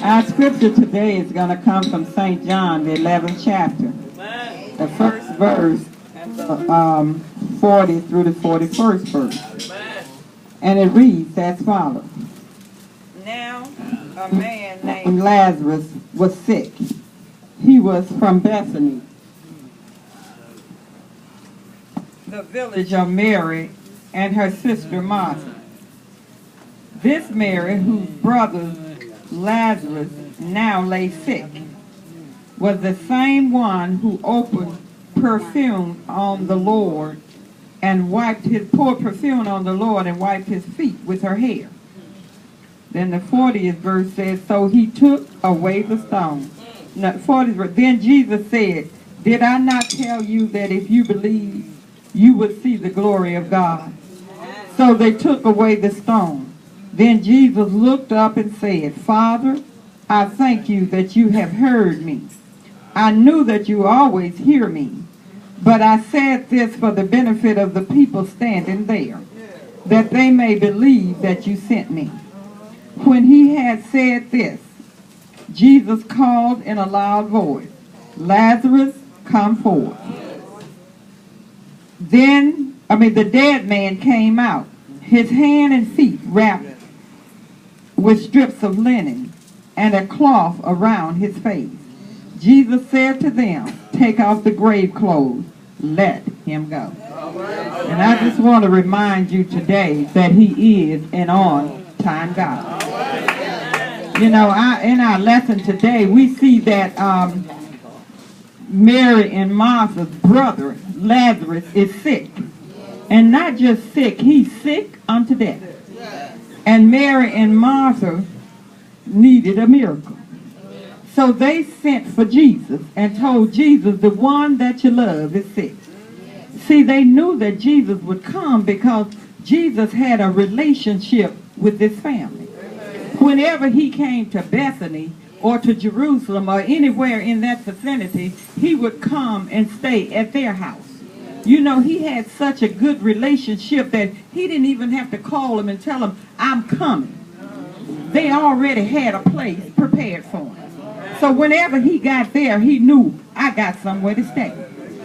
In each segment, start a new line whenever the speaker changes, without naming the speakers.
Our scripture today is going to come from St. John, the 11th chapter, the first verse, and the 40 through the 41st verse. And it reads as follows. Now, a man named Lazarus was sick. He was from Bethany, the village of Mary and her sister Martha. This Mary, whose brother Lazarus now lay sick, was the same one who opened perfume on the Lord and poured perfume on the Lord and wiped his feet with her hair. Then the 40th verse says, so he took away the stone. No, 40th verse, then Jesus said, did I not tell you that if you believe, you would see the glory of God? So they took away the stone. Then Jesus looked up and said, Father, I thank you that you have heard me. I knew that you always hear me, but I said this for the benefit of the people standing there, that they may believe that you sent me. When he had said this, Jesus called in a loud voice, Lazarus, come forth. Then, the dead man came out, his hand and feet wrapped with strips of linen and a cloth around his face. Jesus said to them, take off the grave clothes, let him go. And I just want to remind you today that he is an on-time God. In our lesson today, we see that Mary and Martha's brother, Lazarus, is sick. And not just sick, he's sick unto death. And Mary and Martha needed a miracle. So they sent for Jesus and told Jesus, the one that you love is sick. See, they knew that Jesus would come because Jesus had a relationship with this family. Whenever he came to Bethany or to Jerusalem or anywhere in that vicinity, he would come and stay at their house. He had such a good relationship that he didn't even have to call him and tell him, I'm coming. They already had a place prepared for him. So whenever he got there, he knew, I got somewhere to stay.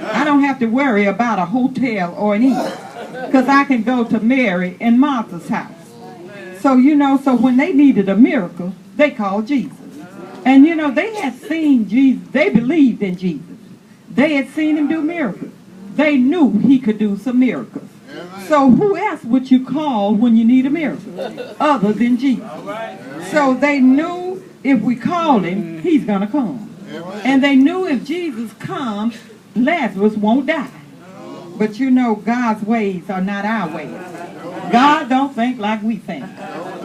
I don't have to worry about a hotel or an inn, because I can go to Mary and Martha's house. So, so when they needed a miracle, they called Jesus. And, they had seen Jesus. They believed in Jesus. They had seen him do miracles. They knew he could do some miracles. So who else would you call when you need a miracle other than Jesus? So they knew if we called him, he's going to come. And they knew if Jesus comes, Lazarus won't die. But God's ways are not our ways. God don't think like we think.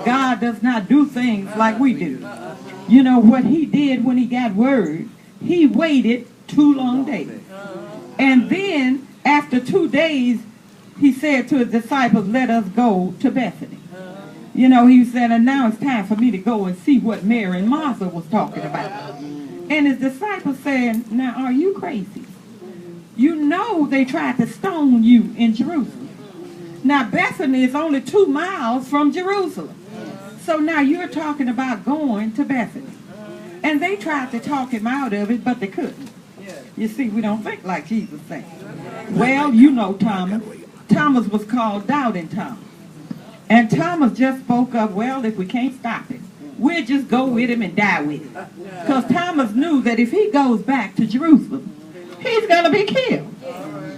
God does not do things like we do. What he did when he got word, he waited 2 long days. And then, after 2 days, he said to his disciples, let us go to Bethany. He said, and now it's time for me to go and see what Mary and Martha was talking about. And his disciples said, now, are you crazy? They tried to stone you in Jerusalem. Now, Bethany is only 2 miles from Jerusalem. So now you're talking about going to Bethany. And they tried to talk him out of it, but they couldn't. You see, we don't think like Jesus said. Well, Thomas. Thomas was called Doubting Thomas. And Thomas just spoke up, well, if we can't stop it, we'll just go with him and die with him. Because Thomas knew that if he goes back to Jerusalem, he's going to be killed.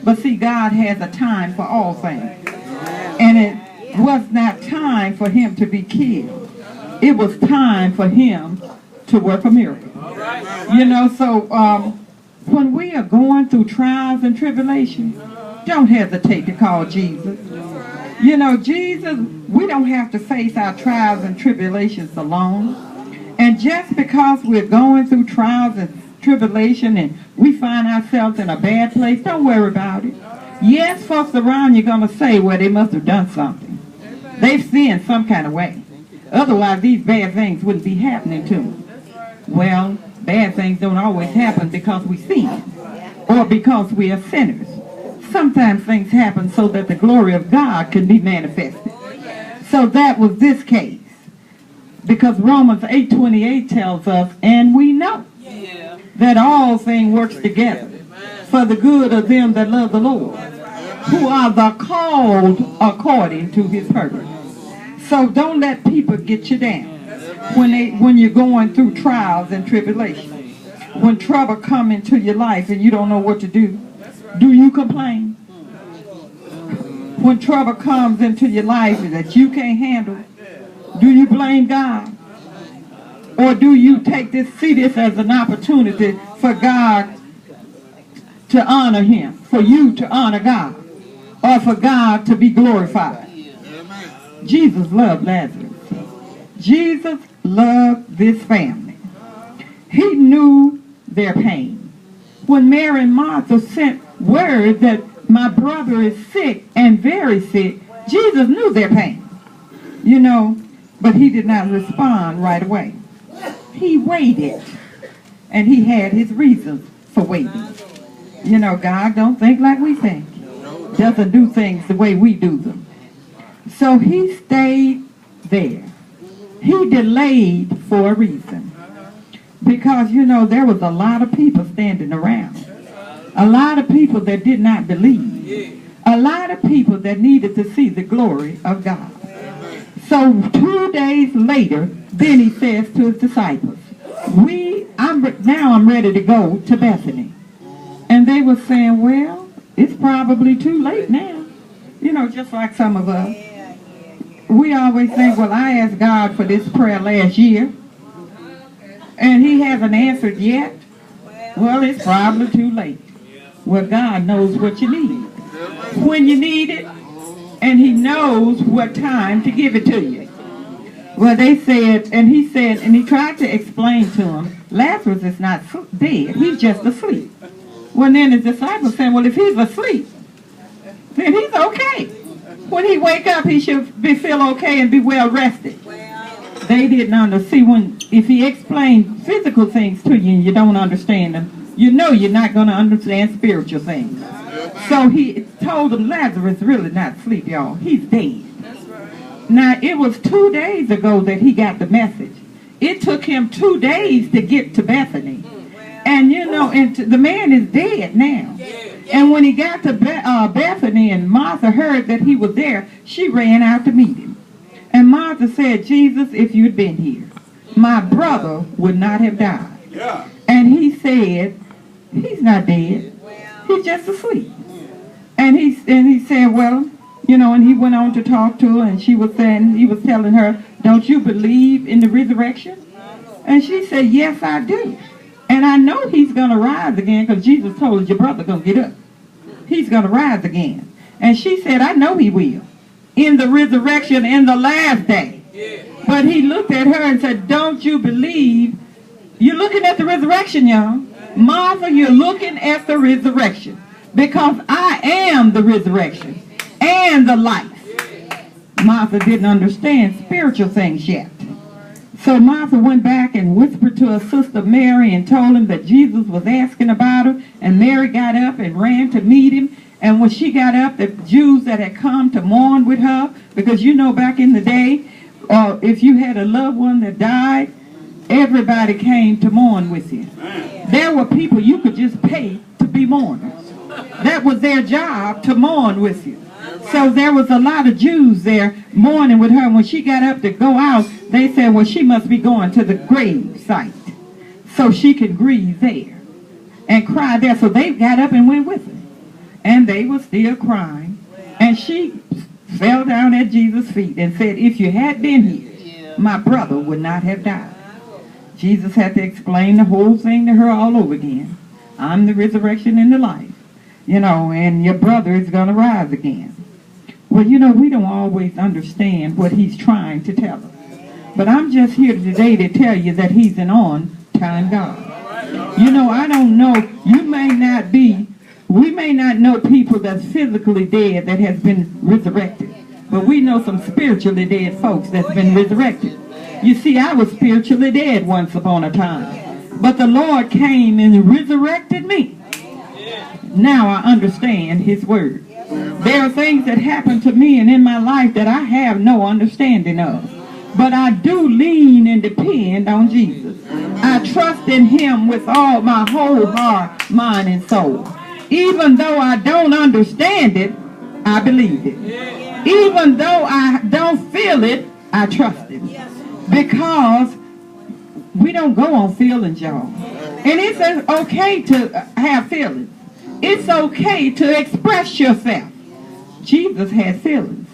But see, God has a time for all things. And it was not time for him to be killed. It was time for him to work a miracle. So when we are going through trials and tribulations, don't hesitate to call Jesus. Jesus, we don't have to face our trials and tribulations alone. And just because we're going through trials and tribulation and we find ourselves in a bad place, don't worry about it. Yes, folks around you are going to say, well, they must have done something. They've sinned some kind of way. Otherwise, these bad things wouldn't be happening to them. Well, bad things don't always happen because we sin or because we are sinners. Sometimes things happen so that the glory of God can be manifested. So that was this case. Because Romans 8:28 tells us, and we know that all things work together for the good of them that love the Lord, who are the called according to his purpose. So don't let people get you down when you're going through trials and tribulations. When trouble come into your life and you don't know what to do you complain? When trouble comes into your life that you can't handle, do you blame God? Or do you see this as an opportunity for God to honor him, for you to honor God, or for God to be glorified? Jesus loved Lazarus. Jesus loved this family. He knew their pain. When Mary and Martha sent word that my brother is sick and very sick, Jesus knew their pain. But he did not respond right away. He waited, and he had his reasons for waiting. God don't think like we think. Doesn't do things the way we do them. So he stayed there. He delayed for a reason. Because, there was a lot of people standing around. A lot of people that did not believe. A lot of people that needed to see the glory of God. So 2 days later, then he says to his disciples, I'm ready to go to Bethany. And they were saying, well, it's probably too late now. Just like some of us. We always think, well, I asked God for this prayer last year, and he hasn't answered yet. Well, it's probably too late. Well, God knows what you need, when you need it, and he knows what time to give it to you. Well, they said, and he tried to explain to them, Lazarus is not dead, he's just asleep. Well, then his disciples said, well, if he's asleep, then he's okay. When he wake up, he should feel okay and be well rested. They didn't understand. If he explained physical things to you and you don't understand them, you're not going to understand spiritual things. So he told them, Lazarus really not asleep, y'all. He's dead. Now, it was 2 days ago that he got the message. It took him 2 days to get to Bethany. And, the man is dead now. And when he got to Bethany and Martha heard that he was there, she ran out to meet him. And Martha said, Jesus, if you'd been here, my brother would not have died. Yeah. And he said, he's not dead. He's just asleep. And he said, well, and he went on to talk to her, and he was telling her, don't you believe in the resurrection? And she said, yes, I do. And I know he's going to rise again, because Jesus told us your brother going to get up. He's going to rise again. And she said, I know he will. In the resurrection in the last day. But he looked at her and said, don't you believe? You're looking at the resurrection, y'all. Martha, you're looking at the resurrection. Because I am the resurrection and the life. Martha didn't understand spiritual things yet. So Martha went back and whispered to her sister Mary and told him that Jesus was asking about her. And Mary got up and ran to meet him. And when she got up, the Jews that had come to mourn with her, because back in the day, if you had a loved one that died, everybody came to mourn with you. There were people you could just pay to be mourners. That was their job, to mourn with you. So there was a lot of Jews there mourning with her. When she got up to go out, they said, well, she must be going to the grave site so she could grieve there and cry there. So they got up and went with her. And they were still crying. And she fell down at Jesus' feet and said, if you had been here, my brother would not have died. Jesus had to explain the whole thing to her all over again. I'm the resurrection and the life. And your brother is going to rise again. Well, we don't always understand what he's trying to tell us. But I'm just here today to tell you that he's an on-time God. I don't know. We may not know people that's physically dead that has been resurrected. But we know some spiritually dead folks that's been resurrected. You see, I was spiritually dead once upon a time. But the Lord came and resurrected me. Now I understand his word. There are things that happen to me and in my life that I have no understanding of. but I do lean and depend on Jesus. I trust in him with all my whole heart, mind, and soul. Even though I don't understand it, I believe it. Even though I don't feel it, I trust it. Because we don't go on feelings, y'all. And it's okay to have feelings. It's okay to express yourself. Jesus had feelings.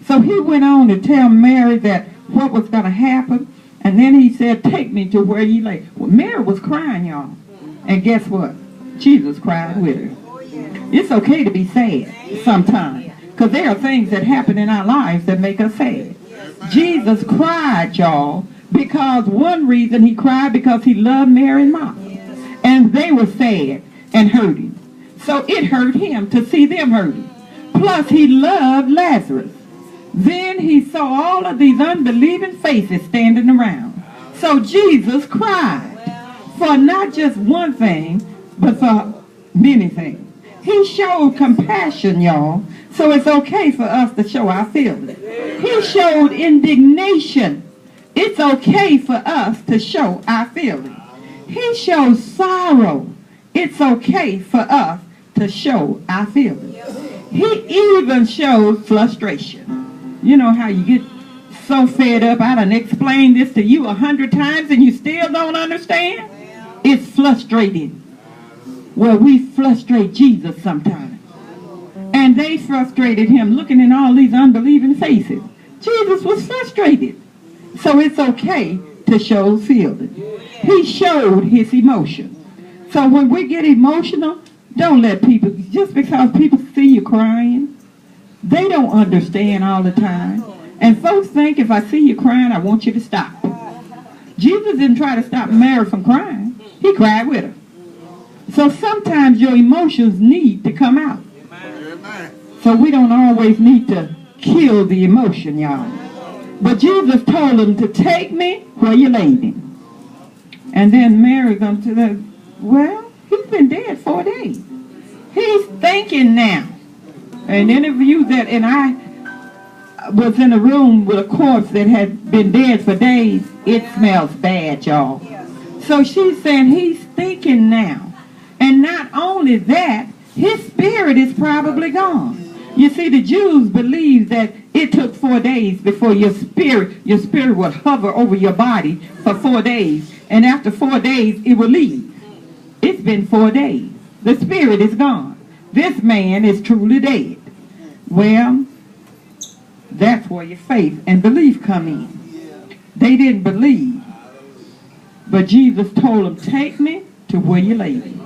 So he went on to tell Mary that what was going to happen. And then he said, take me to where you lay. Well, Mary was crying, y'all. And guess what? Jesus cried with her. It's okay to be sad sometimes. Because there are things that happen in our lives that make us sad. Jesus cried, y'all, because one reason he cried because he loved Mary and Martha. And they were sad and hurting. So it hurt him to see them hurting. Plus he loved Lazarus. Then he saw all of these unbelieving faces standing around. So Jesus cried for not just one thing, but for many things. He showed compassion, y'all. So it's okay for us to show our feelings. He showed indignation. It's okay for us to show our feelings. He showed sorrow. It's okay for us to show our feelings. He even showed frustration. You know how you get so fed up, I done explained this to you 100 times and you still don't understand? It's frustrating. Well, we frustrate Jesus sometimes. And they frustrated him looking in all these unbelieving faces. Jesus was frustrated. So it's okay to show feelings. He showed his emotion. So when we get emotional, don't let people, just because people see you crying, they don't understand all the time. And folks think if I see you crying, I want you to stop. Jesus didn't try to stop Mary from crying. He cried with her. So sometimes your emotions need to come out. So we don't always need to kill the emotion, y'all. But Jesus told them to take me where you laid him. And then Mary comes to the, well, he's been dead 4 days. He's thinking now. An interview that, and I was in a room with a corpse that had been dead for days. It smells bad, y'all. So she's saying he's thinking now. And not only that, his spirit is probably gone. You see, the Jews believed that it took 4 days before your spirit would hover over your body for 4 days. And after 4 days, it would leave. It's been 4 days. The spirit is gone. This man is truly dead. Well, that's where your faith and belief come in. They didn't believe. But Jesus told them, take me to where you laid him.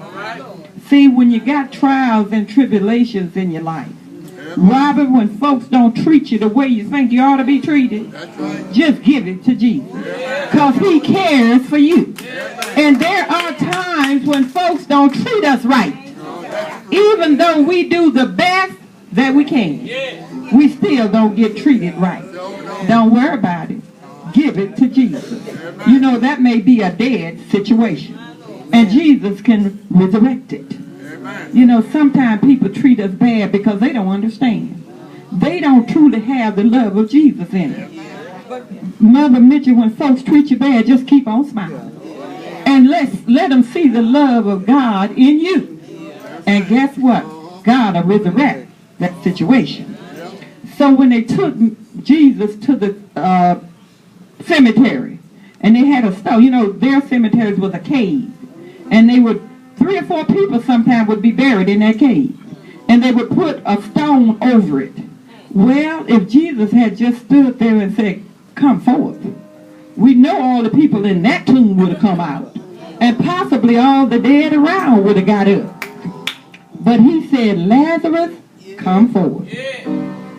See, when you got trials and tribulations in your life, Robert, when folks don't treat you the way you think you ought to be treated, just give it to Jesus. Because he cares for you. And there are times when folks don't treat us right. Even though we do the best that we can, we still don't get treated right. Don't worry about it. Give it to Jesus. You know, that may be a dead situation. And Jesus can resurrect it. You know, sometimes people treat us bad because they don't understand. They don't truly have the love of Jesus in it. Mother Mitchell, when folks treat you bad, just keep on smiling. And let them see the love of God in you. And guess what? God will resurrect that situation. So when they took Jesus to the cemetery, and they had a stone, you know, their cemeteries was a cave. And they would, 3 or 4 people sometimes would be buried in that cave. And they would put a stone over it. Well, if Jesus had just stood there and said, come forth, we know all the people in that tomb would have come out. And possibly all the dead around would have got up. But he said, Lazarus, come forth.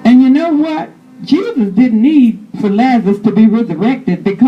And you know what? Jesus didn't need for Lazarus to be resurrected because